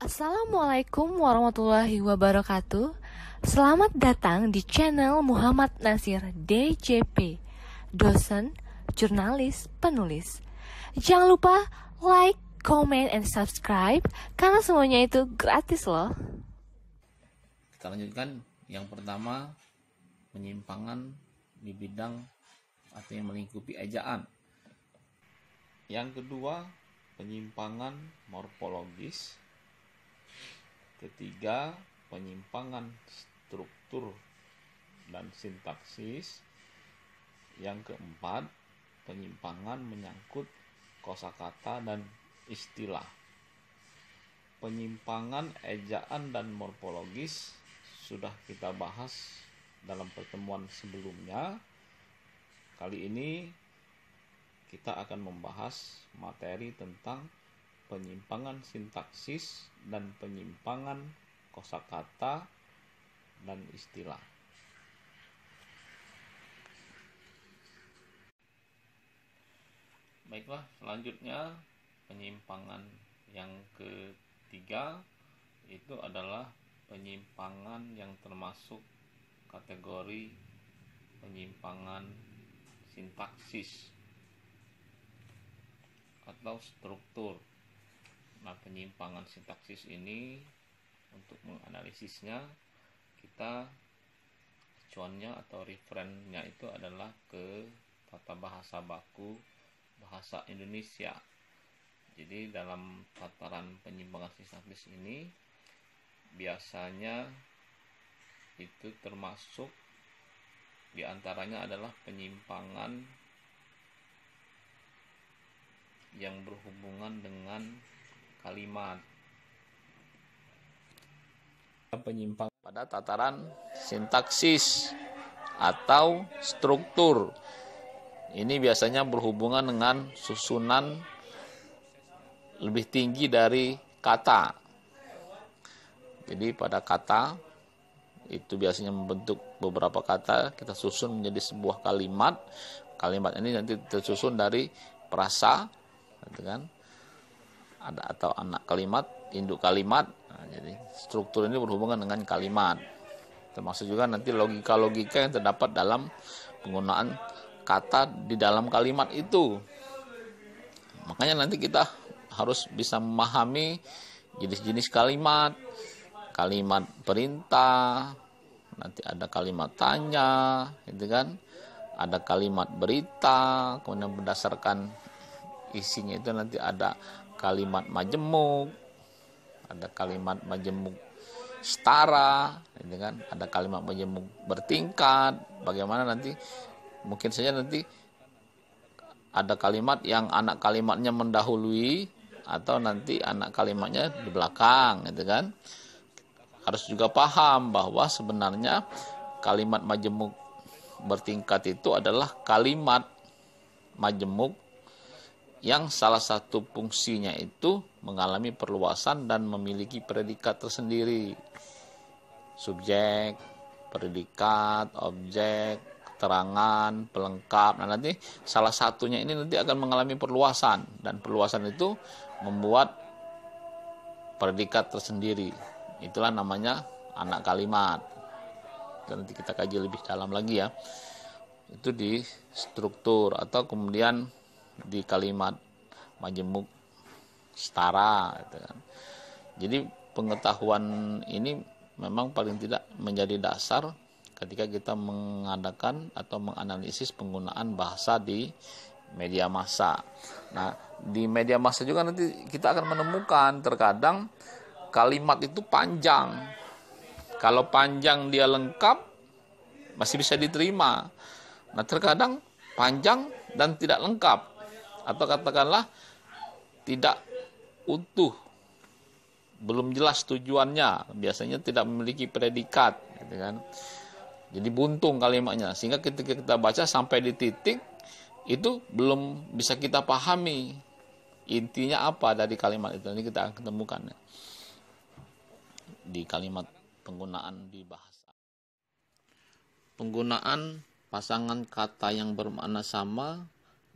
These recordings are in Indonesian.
Assalamualaikum warahmatullahi wabarakatuh. Selamat datang di channel Muhammad Nasir DJP, dosen, jurnalis, penulis. Jangan lupa like, comment, and subscribe karena semuanya itu gratis loh. Kita lanjutkan yang pertama, penyimpangan di bidang atau yang melingkupi ejaan. Yang kedua, penyimpangan morfologis. Ketiga, penyimpangan struktur dan sintaksis. Yang keempat, penyimpangan menyangkut kosakata dan istilah. Penyimpangan ejaan dan morfologis sudah kita bahas dalam pertemuan sebelumnya. Kali ini kita akan membahas materi tentang penyimpangan sintaksis dan penyimpangan kosakata dan istilah. Baiklah, selanjutnya penyimpangan yang ketiga itu adalah penyimpangan yang termasuk kategori penyimpangan sintaksis atau struktur. Nah, penyimpangan sintaksis ini untuk menganalisisnya kita acuannya atau referennya itu adalah ke tata bahasa baku bahasa Indonesia. Jadi dalam tataran penyimpangan sintaksis ini biasanya itu termasuk diantaranya adalah penyimpangan yang berhubungan dengan kalimat. Penyimpangan pada tataran sintaksis atau struktur. Ini biasanya berhubungan dengan susunan lebih tinggi dari kata. Jadi pada kata itu biasanya membentuk beberapa kata, kita susun menjadi sebuah kalimat. Kalimat ini nanti tersusun dari frasa, gitu kan? Ada atau anak kalimat, induk kalimat. Nah, jadi struktur ini berhubungan dengan kalimat. Termasuk juga nanti logika-logika yang terdapat dalam penggunaan kata di dalam kalimat itu. Makanya nanti kita harus bisa memahami jenis-jenis kalimat, kalimat perintah, nanti ada kalimat tanya, gitu kan? Ada kalimat berita, kemudian berdasarkan isinya itu nanti ada kalimat majemuk, ada kalimat majemuk setara, gitu kan? Ada kalimat majemuk bertingkat. Bagaimana nanti mungkin saja nanti ada kalimat yang anak kalimatnya mendahului atau nanti anak kalimatnya di belakang, gitu kan? Harus juga paham bahwa sebenarnya kalimat majemuk bertingkat itu adalah kalimat majemuk yang salah satu fungsinya itu mengalami perluasan dan memiliki predikat tersendiri. Subjek, predikat, objek, keterangan, pelengkap. Nah, nanti salah satunya ini nanti akan mengalami perluasan, dan perluasan itu membuat predikat tersendiri. Itulah namanya anak kalimat. Dan nanti kita kaji lebih dalam lagi ya. Itu di struktur atau kemudian di kalimat majemuk setara, gitu kan. Jadi pengetahuan ini memang paling tidak menjadi dasar ketika kita mengadakan atau menganalisis penggunaan bahasa di media massa. Nah, di media massa juga nanti kita akan menemukan terkadang kalimat itu panjang. Kalau panjang dia lengkap masih bisa diterima. Nah, terkadang panjang dan tidak lengkap, atau katakanlah tidak utuh, belum jelas tujuannya, biasanya tidak memiliki predikat, gitu kan. Jadi buntung kalimatnya, sehingga ketika kita baca sampai di titik itu belum bisa kita pahami intinya apa dari kalimat itu. Ini kita akan ketemukan ya, di kalimat penggunaan di bahasa. Penggunaan pasangan kata yang bermakna sama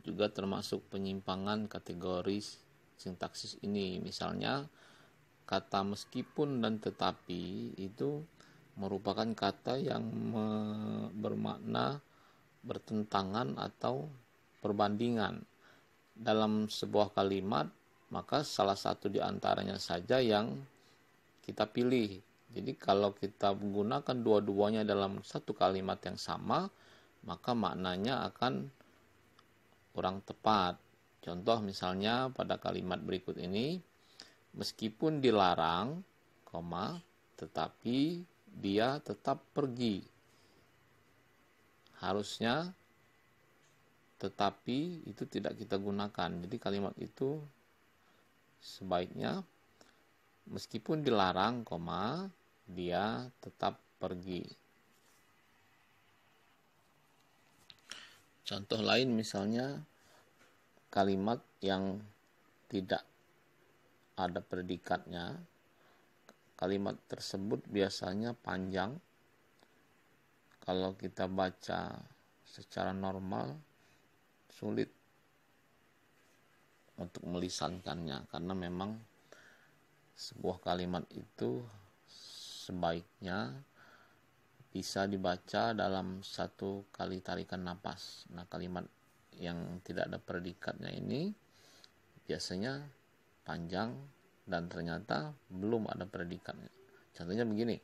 juga termasuk penyimpangan kategori sintaksis ini. Misalnya kata meskipun dan tetapi itu merupakan kata yang bermakna bertentangan atau perbandingan dalam sebuah kalimat, maka salah satu di antaranya saja yang kita pilih. Jadi kalau kita menggunakan dua-duanya dalam satu kalimat yang sama, maka maknanya akan kurang tepat. Contoh misalnya pada kalimat berikut ini, meskipun dilarang, tetapi dia tetap pergi. Harusnya tetapi itu tidak kita gunakan. Jadi kalimat itu sebaiknya meskipun dilarang, dia tetap pergi. Contoh lain misalnya kalimat yang tidak ada predikatnya. Kalimat tersebut biasanya panjang. Kalau kita baca secara normal sulit untuk melisankannya, karena memang sebuah kalimat itu sebaiknya bisa dibaca dalam satu kali tarikan napas. Nah, kalimat yang tidak ada predikatnya ini biasanya panjang dan ternyata belum ada predikatnya. Contohnya begini,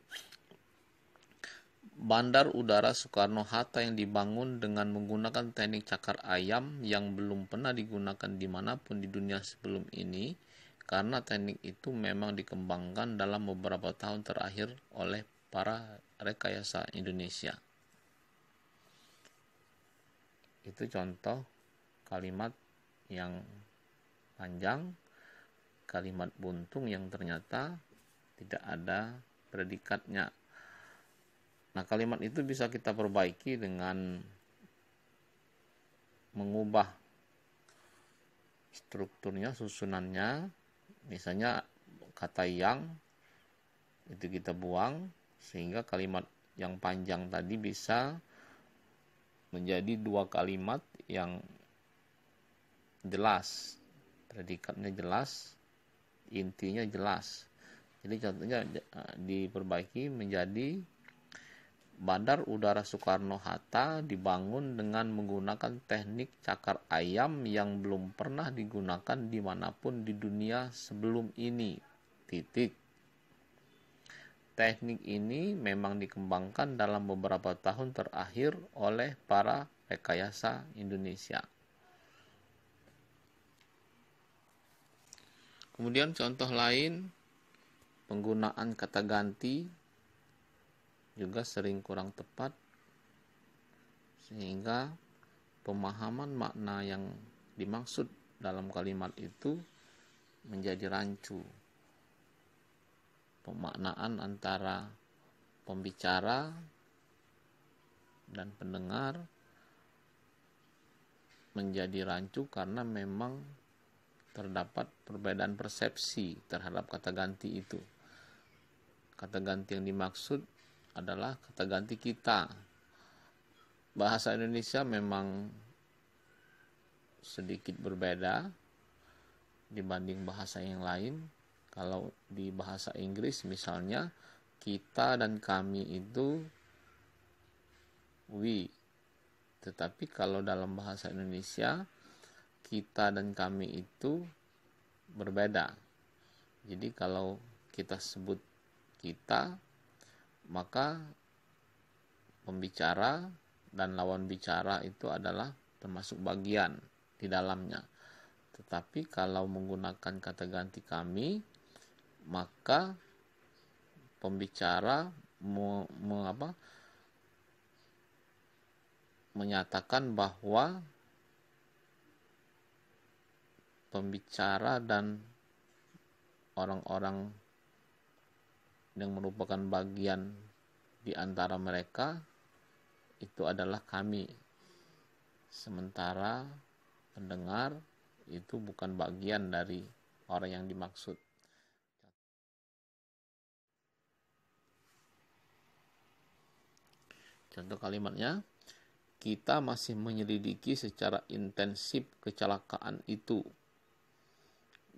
Bandar Udara Soekarno-Hatta yang dibangun dengan menggunakan teknik cakar ayam yang belum pernah digunakan dimanapun di dunia sebelum ini, karena teknik itu memang dikembangkan dalam beberapa tahun terakhir oleh para rekayasa Indonesia. Itu contoh kalimat yang panjang, kalimat buntung yang ternyata tidak ada predikatnya. Nah, kalimat itu bisa kita perbaiki dengan mengubah strukturnya, susunannya. Misalnya kata yang itu kita buang, sehingga kalimat yang panjang tadi bisa menjadi dua kalimat yang jelas, predikatnya jelas, intinya jelas. Jadi contohnya diperbaiki menjadi Bandar Udara Soekarno-Hatta dibangun dengan menggunakan teknik cakar ayam yang belum pernah digunakan dimanapun di dunia sebelum ini. Teknik ini memang dikembangkan dalam beberapa tahun terakhir oleh para rekayasa Indonesia. Kemudian contoh lain, penggunaan kata ganti juga sering kurang tepat, sehingga pemahaman makna yang dimaksud dalam kalimat itu menjadi rancu. Pemaknaan antara pembicara dan pendengar menjadi rancu karena memang terdapat perbedaan persepsi terhadap kata ganti itu. Kata ganti yang dimaksud adalah kata ganti kita. Bahasa Indonesia memang sedikit berbeda dibanding bahasa yang lain. Kalau di bahasa Inggris misalnya, kita dan kami itu we. Tetapi kalau dalam bahasa Indonesia, kita dan kami itu berbeda. Jadi kalau kita sebut kita, maka pembicara dan lawan bicara itu adalah termasuk bagian di dalamnya. Tetapi kalau menggunakan kata ganti kami, maka pembicara menyatakan bahwa pembicara dan orang-orang yang merupakan bagian di antara mereka itu adalah kami. Sementara pendengar itu bukan bagian dari orang yang dimaksud. Contoh kalimatnya, kita masih menyelidiki secara intensif kecelakaan itu.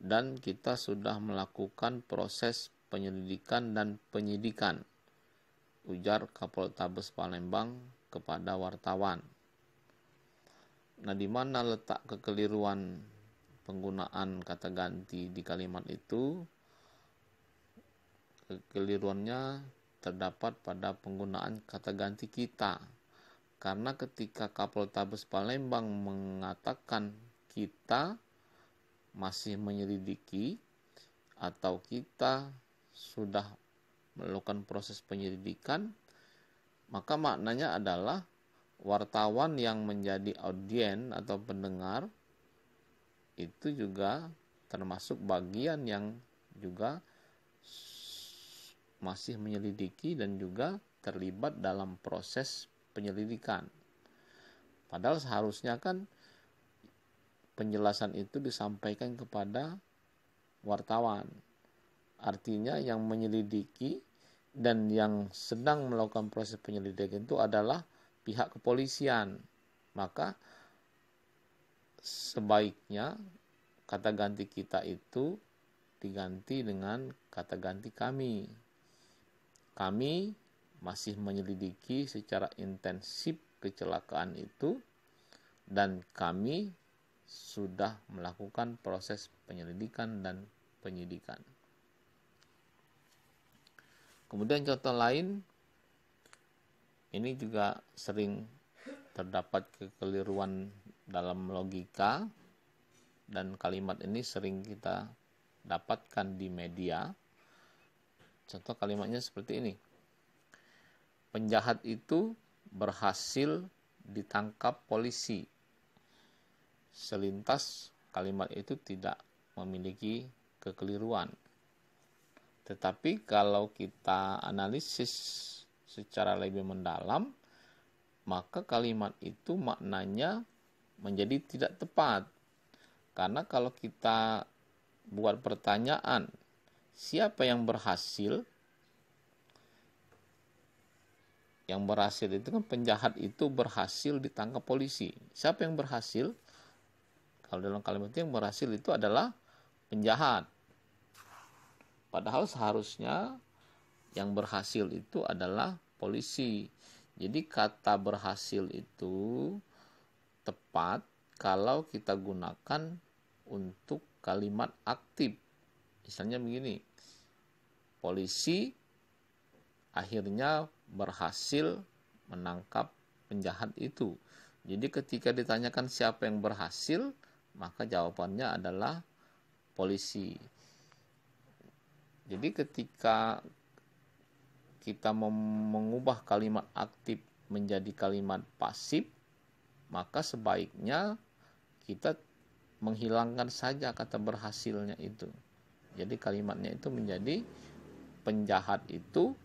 dan kita sudah melakukan proses penyelidikan dan penyidikan, ujar Kapoltabes Palembang kepada wartawan. Nah, di mana letak kekeliruan penggunaan kata ganti di kalimat itu? Kekeliruannya terdapat pada penggunaan kata ganti kita. Karena ketika Kapoltabes Palembang mengatakan kita masih menyelidiki atau kita sudah melakukan proses penyelidikan, maka maknanya adalah wartawan yang menjadi audien atau pendengar itu juga termasuk bagian yang juga masih menyelidiki dan juga terlibat dalam proses penyelidikan. Padahal seharusnya kan penjelasan itu disampaikan kepada wartawan. Artinya yang menyelidiki dan yang sedang melakukan proses penyelidikan itu adalah pihak kepolisian. Maka sebaiknya kata ganti kita itu diganti dengan kata ganti kami. Kami masih menyelidiki secara intensif kecelakaan itu dan kami sudah melakukan proses penyelidikan dan penyidikan. Kemudian contoh lain, ini juga sering terdapat kekeliruan dalam logika dan kalimat ini sering kita dapatkan di media. Contoh kalimatnya seperti ini. Penjahat itu berhasil ditangkap polisi. Selintas kalimat itu tidak memiliki kekeliruan. Tetapi kalau kita analisis secara lebih mendalam, maka kalimat itu maknanya menjadi tidak tepat. Karena kalau kita buat pertanyaan, siapa yang berhasil? Yang berhasil itu kan penjahat itu berhasil ditangkap polisi. Siapa yang berhasil? Kalau dalam kalimat itu yang berhasil itu adalah penjahat. Padahal seharusnya yang berhasil itu adalah polisi. Jadi kata berhasil itu tepat kalau kita gunakan untuk kalimat aktif. Misalnya begini, polisi akhirnya berhasil menangkap penjahat itu. Jadi ketika ditanyakan siapa yang berhasil, maka jawabannya adalah polisi. Jadi ketika kita mengubah kalimat aktif menjadi kalimat pasif, maka sebaiknya kita menghilangkan saja kata berhasilnya itu. Jadi kalimatnya itu menjadi penjahat itu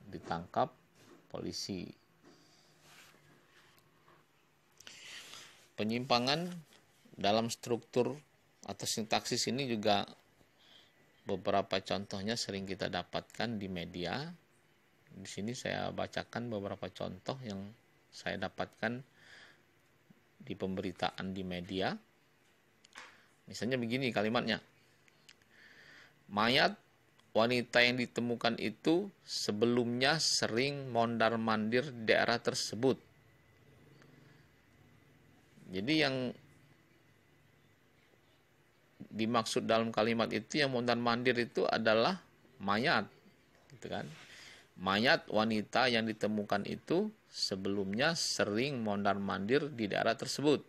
ditangkap polisi. Penyimpangan dalam struktur atau sintaksis ini juga beberapa contohnya sering kita dapatkan di media. Di sini saya bacakan beberapa contoh yang saya dapatkan di pemberitaan di media. Misalnya begini kalimatnya. Mayat wanita yang ditemukan itu sebelumnya sering mondar-mandir di daerah tersebut. Jadi yang dimaksud dalam kalimat itu yang mondar-mandir itu adalah mayat, gitu kan? Mayat wanita yang ditemukan itu sebelumnya sering mondar-mandir di daerah tersebut.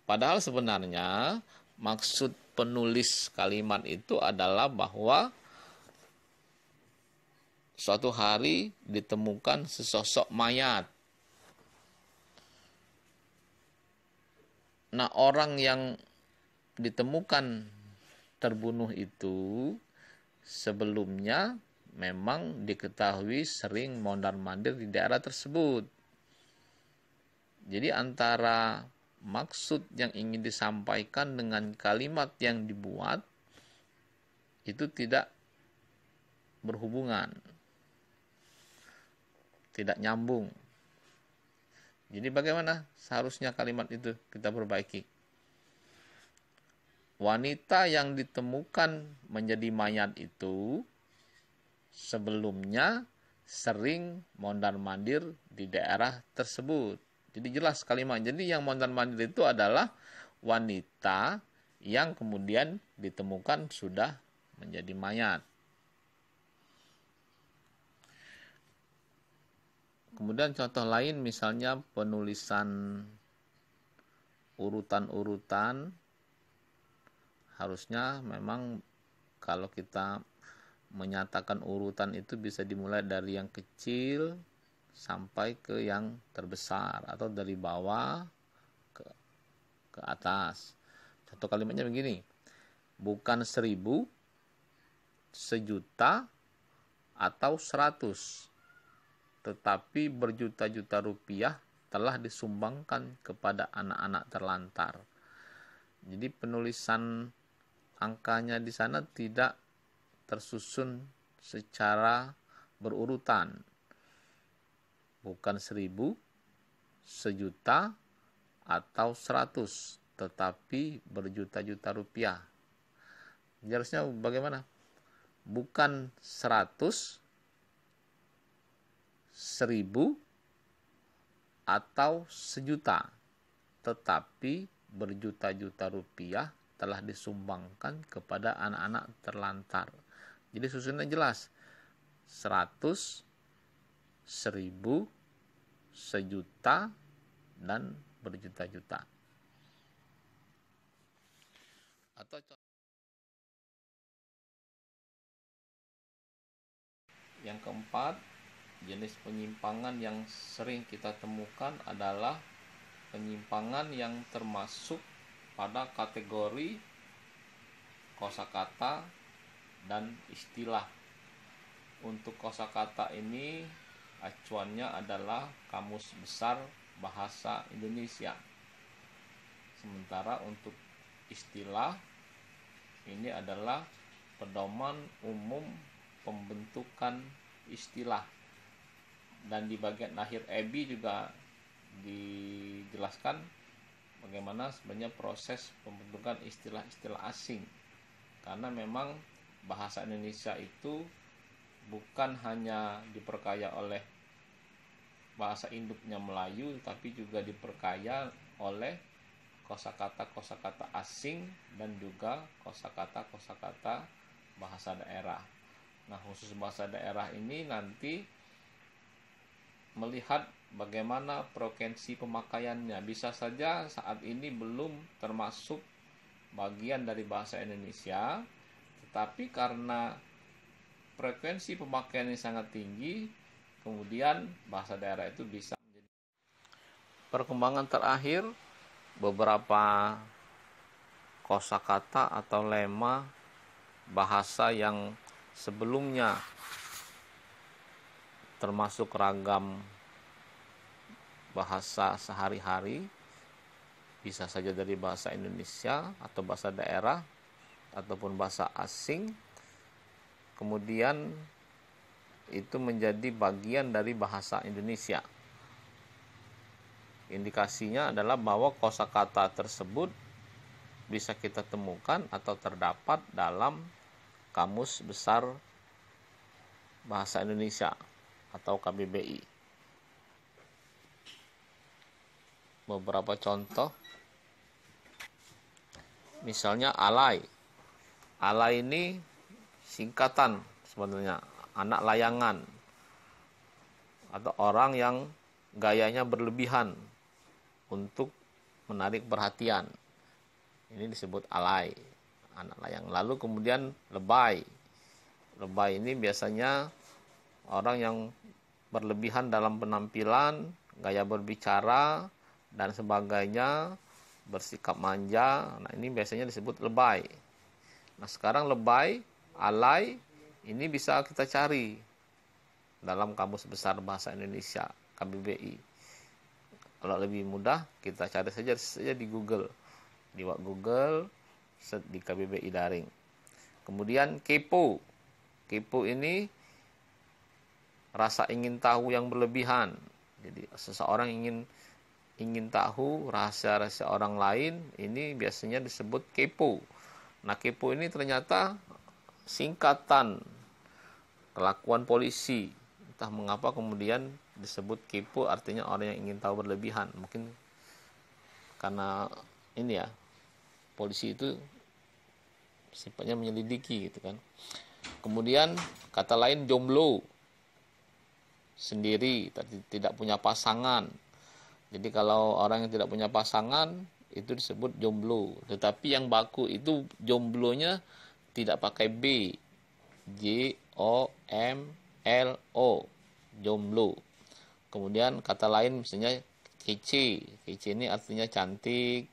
Padahal sebenarnya maksud penulis kalimat itu adalah bahwa suatu hari ditemukan sesosok mayat. Nah, orang yang ditemukan terbunuh itu sebelumnya memang diketahui sering mondar-mandir di daerah tersebut. Jadi antara maksud yang ingin disampaikan dengan kalimat yang dibuat itu tidak berhubungan, tidak nyambung. Jadi bagaimana seharusnya kalimat itu kita perbaiki? wanita yang ditemukan menjadi mayat itu sebelumnya sering mondar-mandir di daerah tersebut. Jadi jelas kalimat. Jadi yang mondar-mandir itu adalah wanita yang kemudian ditemukan sudah menjadi mayat. Kemudian contoh lain misalnya penulisan urutan-urutan, harusnya memang kalau kita menyatakan urutan itu bisa dimulai dari yang kecil sampai ke yang terbesar atau dari bawah ke atas. Contoh kalimatnya begini, bukan 1000, 1.000.000 atau 100, tetapi berjuta-juta rupiah telah disumbangkan kepada anak-anak terlantar. Jadi penulisan angkanya di sana tidak tersusun secara berurutan. Bukan 1000, 1.000.000 atau 100, tetapi berjuta-juta rupiah. Jadi harusnya bagaimana? Bukan 100, 1.000 atau 1.000.000, tetapi berjuta-juta rupiah telah disumbangkan kepada anak-anak terlantar. Jadi susunannya jelas, 100, 1.000, 1.000.000 dan berjuta-juta. Atau yang keempat, jenis penyimpangan yang sering kita temukan adalah penyimpangan yang termasuk pada kategori kosakata dan istilah. Untuk kosakata ini acuannya adalah Kamus Besar Bahasa Indonesia. Sementara untuk istilah ini adalah Pedoman Umum Pembentukan Istilah. Dan di bagian akhir EBI juga dijelaskan bagaimana sebenarnya proses pembentukan istilah-istilah asing. Karena memang bahasa Indonesia itu bukan hanya diperkaya oleh bahasa induknya Melayu, tapi juga diperkaya oleh kosakata-kosakata asing dan juga kosakata-kosakata bahasa daerah. Nah, khusus bahasa daerah ini nanti melihat bagaimana frekuensi pemakaiannya. Bisa saja saat ini belum termasuk bagian dari bahasa Indonesia, tetapi karena frekuensi pemakaiannya sangat tinggi, kemudian bahasa daerah itu bisa menjadi. Perkembangan terakhir, beberapa kosakata atau lema bahasa yang sebelumnya termasuk ragam bahasa sehari-hari, bisa saja dari bahasa Indonesia atau bahasa daerah ataupun bahasa asing, kemudian itu menjadi bagian dari bahasa Indonesia. Indikasinya adalah bahwa kosakata tersebut bisa kita temukan atau terdapat dalam Kamus Besar Bahasa Indonesia atau KBBI. Beberapa contoh, misalnya alay. Alay ini singkatan sebenarnya, anak layangan atau orang yang gayanya berlebihan untuk menarik perhatian. Ini disebut alay, anak layang. Lalu kemudian lebay. Lebay ini biasanya orang yang berlebihan dalam penampilan, gaya berbicara, dan sebagainya, bersikap manja. Nah, ini biasanya disebut lebay. Nah, sekarang lebay, alay, ini bisa kita cari dalam Kamus Besar Bahasa Indonesia, KBBI. Kalau lebih mudah, kita cari saja di Google. Di Google, di KBBI daring. Kemudian kepo. Kepo ini rasa ingin tahu yang berlebihan. Jadi seseorang ingin tahu rahasia-rahasia orang lain, ini biasanya disebut kepo. Nah, kepo ini ternyata singkatan kelakuan polisi. Entah mengapa kemudian disebut kepo, artinya orang yang ingin tahu berlebihan. Mungkin karena ini ya, polisi itu sifatnya menyelidiki gitu kan. Kemudian kata lain jomblo, sendiri, tidak punya pasangan. Jadi kalau orang yang tidak punya pasangan itu disebut jomblo. Tetapi yang baku itu jomblonya tidak pakai B, J-O-M-L-O, jomblo. Kemudian kata lain misalnya kece. Kece ini artinya cantik,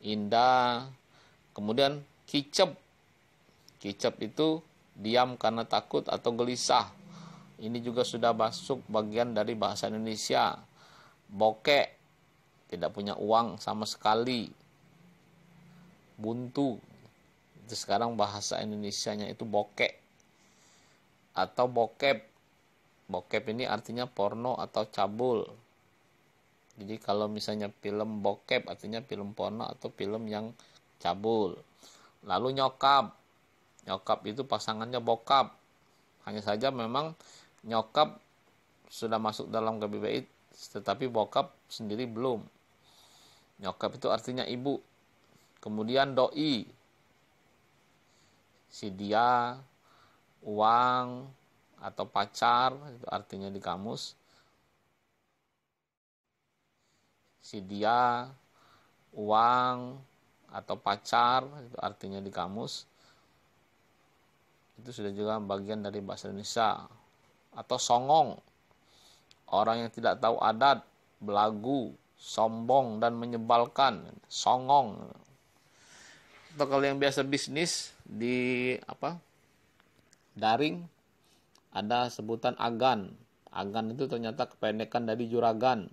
indah. Kemudian kicep. Kicep itu diam karena takut atau gelisah. Ini juga sudah masuk bagian dari bahasa Indonesia. Bokek, tidak punya uang sama sekali. Buntu, itu sekarang bahasa Indonesianya itu bokek. Atau bokep. Bokep ini artinya porno atau cabul. Jadi kalau misalnya film bokep artinya film porno atau film yang cabul. Lalu nyokap. Nyokap itu pasangannya bokap. Hanya saja memang nyokap sudah masuk dalam KBBI, tetapi bokap sendiri belum. Nyokap itu artinya ibu. Kemudian doi, si dia, uang, atau pacar, itu artinya di kamus. Si dia, uang, atau pacar, itu artinya di kamus. Itu sudah juga bagian dari bahasa Indonesia. Atau songong, orang yang tidak tahu adat, belagu, sombong dan menyebalkan, songong. Atau kalau yang biasa bisnis di daring ada sebutan agan. Agan itu ternyata kependekan dari juragan.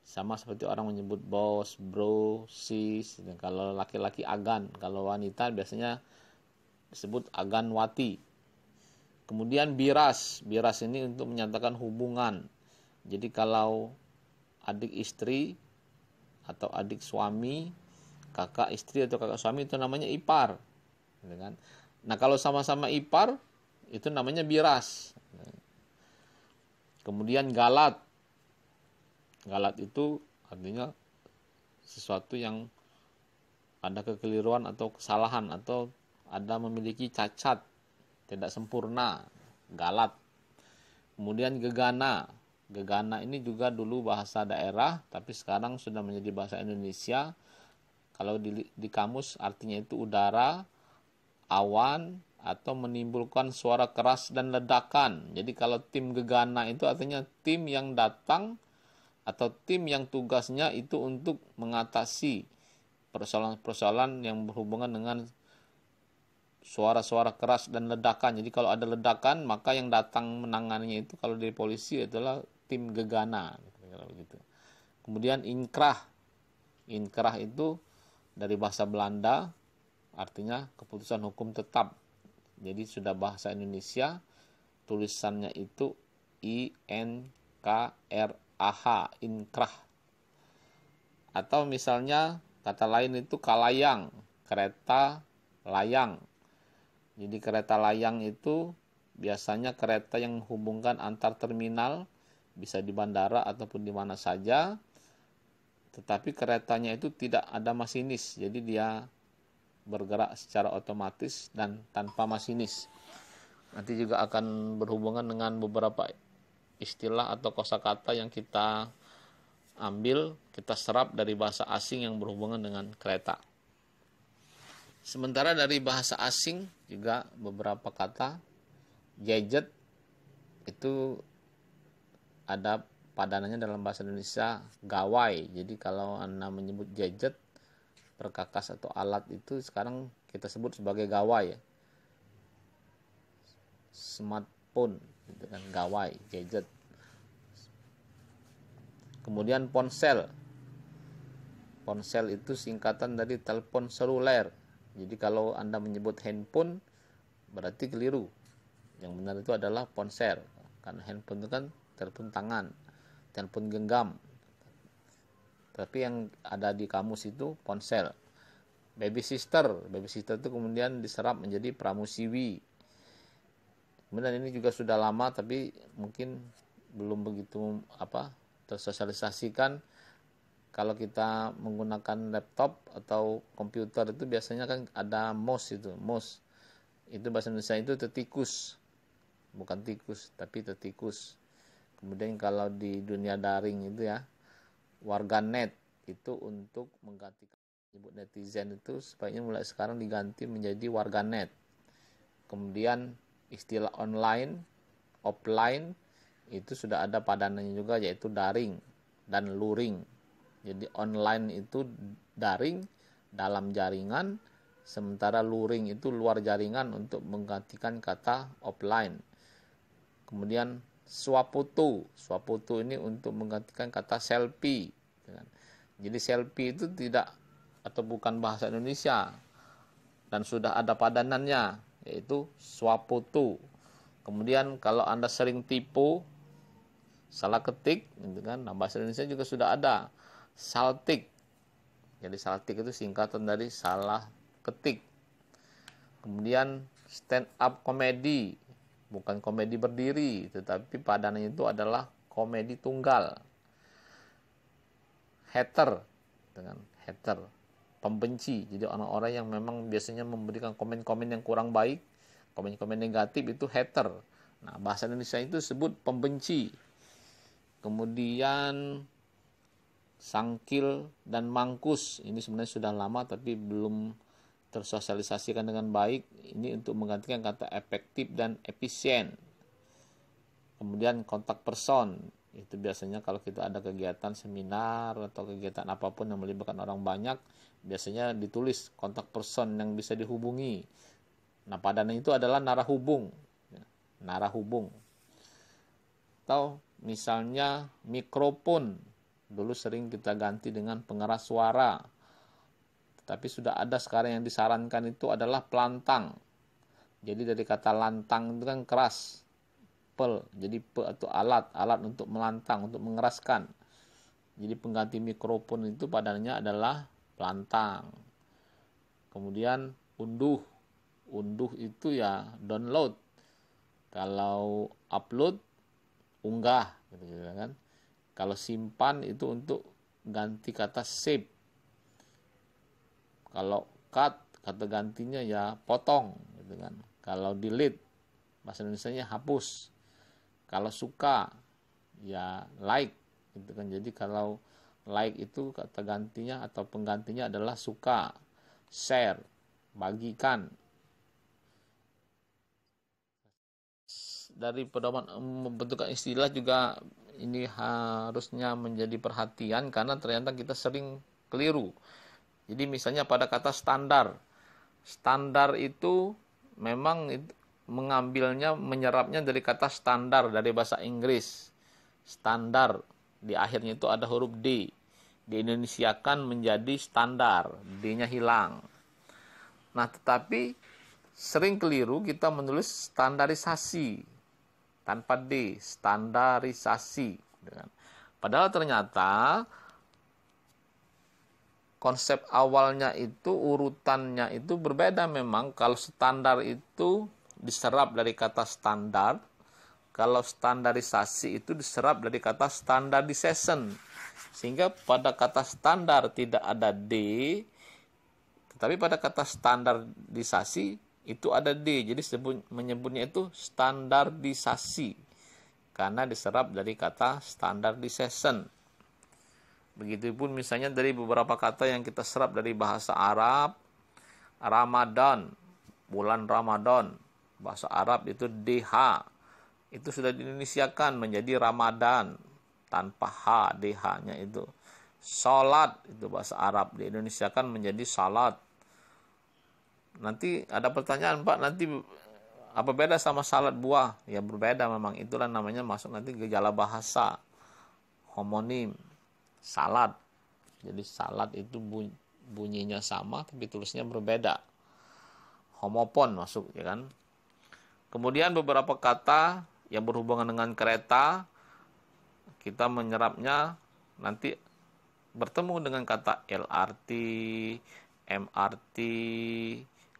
Sama seperti orang menyebut bos, bro, sis. Dan kalau laki-laki agan, kalau wanita biasanya disebut aganwati. Kemudian biras. Biras ini untuk menyatakan hubungan. Jadi kalau adik istri atau adik suami, kakak istri atau kakak suami itu namanya ipar. Gitu kan? Nah kalau sama-sama ipar itu namanya biras. Kemudian galat. Galat itu artinya sesuatu yang ada kekeliruan atau kesalahan atau ada memiliki cacat, tidak sempurna, galat. Kemudian gegana. Gegana ini juga dulu bahasa daerah, tapi sekarang sudah menjadi bahasa Indonesia. Kalau di kamus artinya itu udara, awan, atau menimbulkan suara keras dan ledakan. Jadi kalau tim gegana itu artinya tim yang datang atau tim yang tugasnya itu untuk mengatasi persoalan-persoalan yang berhubungan dengan suara-suara keras dan ledakan. Jadi kalau ada ledakan, maka yang datang menanganinya itu kalau dari polisi adalah tim gegana. Kemudian inkrah. Inkrah itu dari bahasa Belanda, artinya keputusan hukum tetap. Jadi sudah bahasa Indonesia, tulisannya itu INKRAH, inkrah. Atau misalnya kata lain itu kalayang, kereta layang. Jadi kereta layang itu biasanya kereta yang menghubungkan antar terminal, bisa di bandara ataupun di mana saja. Tetapi keretanya itu tidak ada masinis, jadi dia bergerak secara otomatis dan tanpa masinis. Nanti juga akan berhubungan dengan beberapa istilah atau kosakata yang kita ambil, kita serap dari bahasa asing yang berhubungan dengan kereta. Sementara dari bahasa asing juga beberapa kata, gadget itu ada padanannya dalam bahasa Indonesia gawai. Jadi kalau Anda menyebut gadget, perkakas atau alat itu sekarang kita sebut sebagai gawai ya. Smartphone itu kan gawai, gadget. Kemudian ponsel. Ponsel itu singkatan dari telepon seluler. Jadi kalau Anda menyebut handphone berarti keliru. Yang benar itu adalah ponsel. Karena handphone itu kan telepon tangan, telepon genggam. Tapi yang ada di kamus itu ponsel. baby sister itu kemudian diserap menjadi pramusiwi. Kemudian ini juga sudah lama tapi mungkin belum begitu tersosialisasikan. Kalau kita menggunakan laptop atau komputer itu biasanya kan ada mouse itu bahasa Indonesia itu tetikus, bukan tikus tapi tetikus. Kemudian kalau di dunia daring itu ya, warganet itu untuk menggantikan nyebut netizen itu sebaiknya mulai sekarang diganti menjadi warganet. Kemudian istilah online, offline itu sudah ada padanannya juga, yaitu daring dan luring. Jadi online itu daring dalam jaringan, sementara luring itu luar jaringan untuk menggantikan kata offline. Kemudian swapoto ini untuk menggantikan kata selfie. Jadi selfie itu tidak atau bukan bahasa Indonesia dan sudah ada padanannya, yaitu swapoto. Kemudian kalau Anda sering tipu, salah ketik, gitu kan, nah bahasa Indonesia juga sudah ada, saltik. Jadi saltik itu singkatan dari salah ketik. Kemudian stand up comedy, bukan komedi berdiri, tetapi padanannya itu adalah komedi tunggal. Hater, dengan hater, pembenci. Jadi orang-orang yang memang biasanya memberikan komen-komen yang kurang baik, komen-komen negatif itu hater. Nah, bahasa Indonesia itu disebut pembenci. Kemudian sangkil dan mangkus, ini sebenarnya sudah lama tapi belum tersosialisasikan dengan baik. Ini untuk menggantikan kata efektif dan efisien. Kemudian kontak person, itu biasanya kalau kita ada kegiatan seminar atau kegiatan apapun yang melibatkan orang banyak, biasanya ditulis kontak person yang bisa dihubungi. Nah, padanan itu adalah narahubung. Narahubung. Atau misalnya mikrofon, dulu sering kita ganti dengan pengeras suara. Tapi sudah ada sekarang yang disarankan itu adalah pelantang. Jadi dari kata lantang itu kan keras. Pel, jadi pe atau alat untuk melantang, untuk mengeraskan. Jadi pengganti mikrofon itu padanannya adalah pelantang. Kemudian unduh itu ya download. Kalau upload, unggah, gitu kan. Kalau simpan itu untuk ganti kata save. Kalau cut, kata gantinya ya potong, gitu kan. Kalau delete, bahasa Indonesianya hapus. Kalau suka, ya like, gitu kan. Jadi kalau like itu kata gantinya atau penggantinya adalah suka, share, bagikan. Dari pedoman pembentukan istilah juga ini harusnya menjadi perhatian karena ternyata kita sering keliru. Jadi misalnya pada kata standar itu memang mengambilnya, menyerapnya dari kata standar dari bahasa Inggris. Standar di akhirnya itu ada huruf D. Diindonesiakan menjadi standar, D-nya hilang. Nah, tetapi sering keliru kita menulis standarisasi tanpa D, standarisasi. Padahal ternyata konsep awalnya itu, urutannya itu berbeda memang. Kalau standar itu diserap dari kata standar, kalau standarisasi itu diserap dari kata standardization. Sehingga pada kata standar tidak ada D, tetapi pada kata standarisasi itu ada D. Jadi menyebutnya itu standardisasi karena diserap dari kata standardization. Begitupun misalnya dari beberapa kata yang kita serap dari bahasa Arab, Ramadan, bulan Ramadan, bahasa Arab itu DH, itu sudah diindonesiakan menjadi Ramadan tanpa H, DH-nya itu. Salat itu bahasa Arab, diindonesiakan menjadi salat. Nanti ada pertanyaan, Pak, nanti apa beda sama salad buah? Ya berbeda memang, itulah namanya masuk nanti gejala bahasa, homonim, salad. Jadi salad itu bunyinya sama tapi tulisnya berbeda. Homopon masuk, ya kan? Kemudian beberapa kata yang berhubungan dengan kereta, kita menyerapnya nanti bertemu dengan kata LRT, MRT,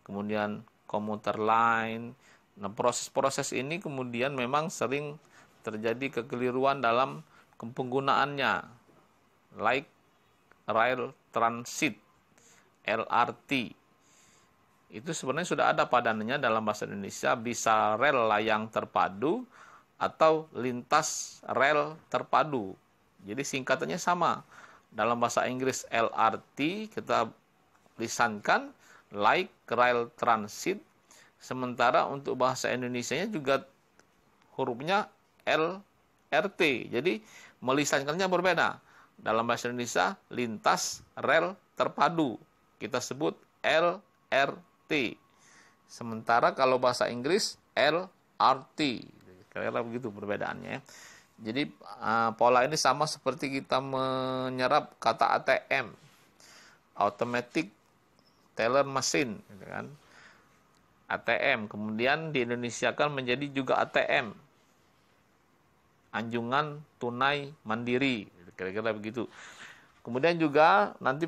kemudian komuter line. Nah, proses-proses ini kemudian memang sering terjadi kekeliruan dalam penggunaannya, like rail transit, LRT. Itu sebenarnya sudah ada padanannya dalam bahasa Indonesia, bisa rel layang terpadu atau lintas rel terpadu. Jadi singkatannya sama. Dalam bahasa Inggris LRT kita lisankan like rail transit, sementara untuk bahasa Indonesianya juga hurufnya LRT. Jadi melisankannya berbeda. Dalam bahasa Indonesia lintas rel terpadu, kita sebut LRT. Sementara kalau bahasa Inggris LRT. Kira-kira begitu perbedaannya. Jadi pola ini sama seperti kita menyerap kata ATM, automatic teller machine, gitu kan. ATM kemudian diindonesiakan menjadi juga ATM, anjungan tunai mandiri, kira-kira begitu. Kemudian juga nanti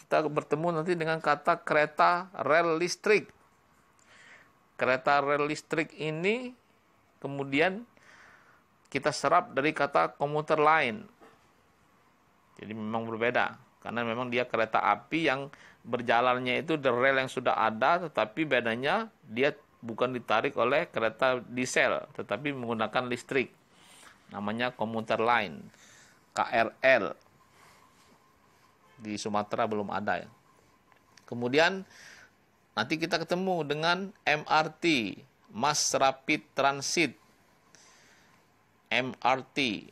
kita bertemu nanti dengan kata kereta rel listrik. Kereta rel listrik ini kemudian kita serap dari kata komuter line. Jadi memang berbeda, karena memang dia kereta api yang berjalannya itu the rel yang sudah ada, tetapi bedanya dia bukan ditarik oleh kereta diesel, tetapi menggunakan listrik. Namanya komuter line, KRL. Di Sumatera belum ada ya. Kemudian nanti kita ketemu dengan MRT, Mass Rapid Transit. MRT.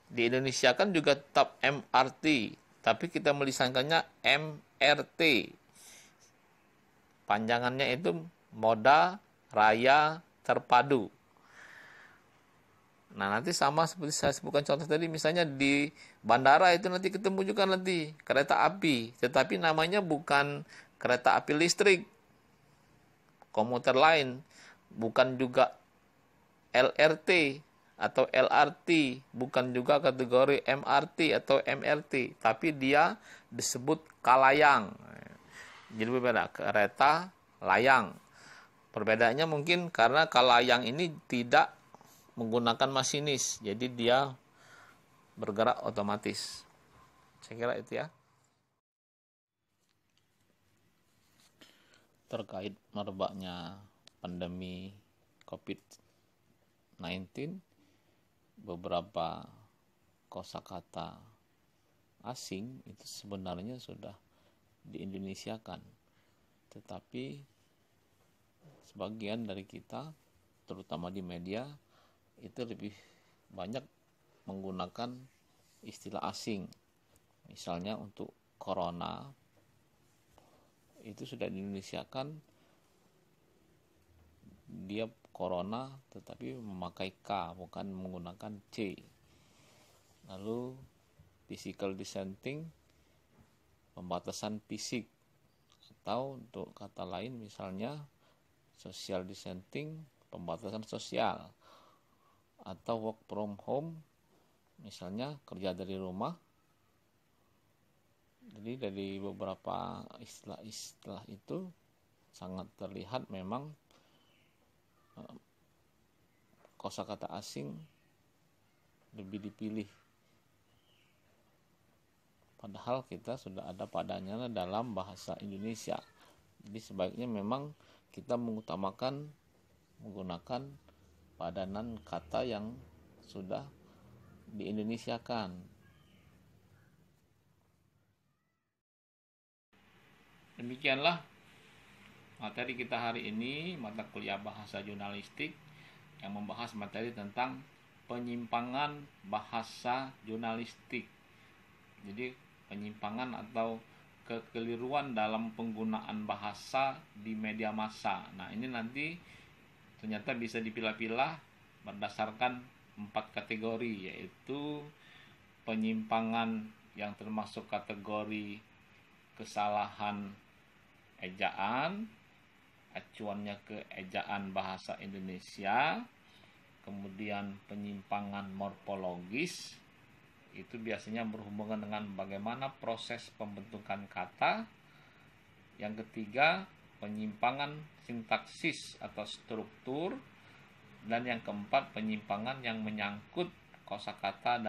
Di Indonesia kan juga tetap MRT, tapi kita melisankannya MRT. Panjangannya itu Moda Raya Terpadu. Nah, nanti sama seperti saya sebutkan contoh tadi, misalnya di bandara itu nanti ketemu juga nanti kereta api, tetapi namanya bukan kereta api listrik, komuter lain, bukan juga LRT atau LRT, bukan juga kategori MRT atau MRT, tapi dia disebut kalayang. Jadi berbeda, kereta layang. Perbedaannya mungkin karena kalayang ini tidak menggunakan masinis, jadi dia bergerak otomatis. Saya kira itu ya. Terkait merebaknya pandemi COVID-19, beberapa kosakata asing itu sebenarnya sudah diindonesiakan, tetapi sebagian dari kita, terutama di media, itu lebih banyak menggunakan istilah asing. Misalnya untuk corona itu sudah diindonesiakan, dia corona tetapi memakai K, bukan menggunakan C. Lalu physical distancing, pembatasan fisik, atau untuk kata lain misalnya social distancing, pembatasan sosial, atau work from home, misalnya kerja dari rumah. Jadi dari beberapa istilah-istilah itu sangat terlihat memang kosakata asing lebih dipilih, padahal kita sudah ada padanya dalam bahasa Indonesia. Jadi sebaiknya memang kita mengutamakan menggunakan padanan kata yang sudah diindonesiakan. Demikianlah materi kita hari ini, mata kuliah bahasa jurnalistik yang membahas materi tentang penyimpangan bahasa jurnalistik. Jadi penyimpangan atau kekeliruan dalam penggunaan bahasa di media massa. Nah, ini nanti ternyata bisa dipilah-pilah berdasarkan 4 kategori, yaitu penyimpangan yang termasuk kategori kesalahan ejaan, acuannya ke ejaan bahasa Indonesia, kemudian penyimpangan morfologis, itu biasanya berhubungan dengan bagaimana proses pembentukan kata, Yang ketiga, penyimpangan sintaksis atau struktur. Dan yang keempat, penyimpangan yang menyangkut kosakata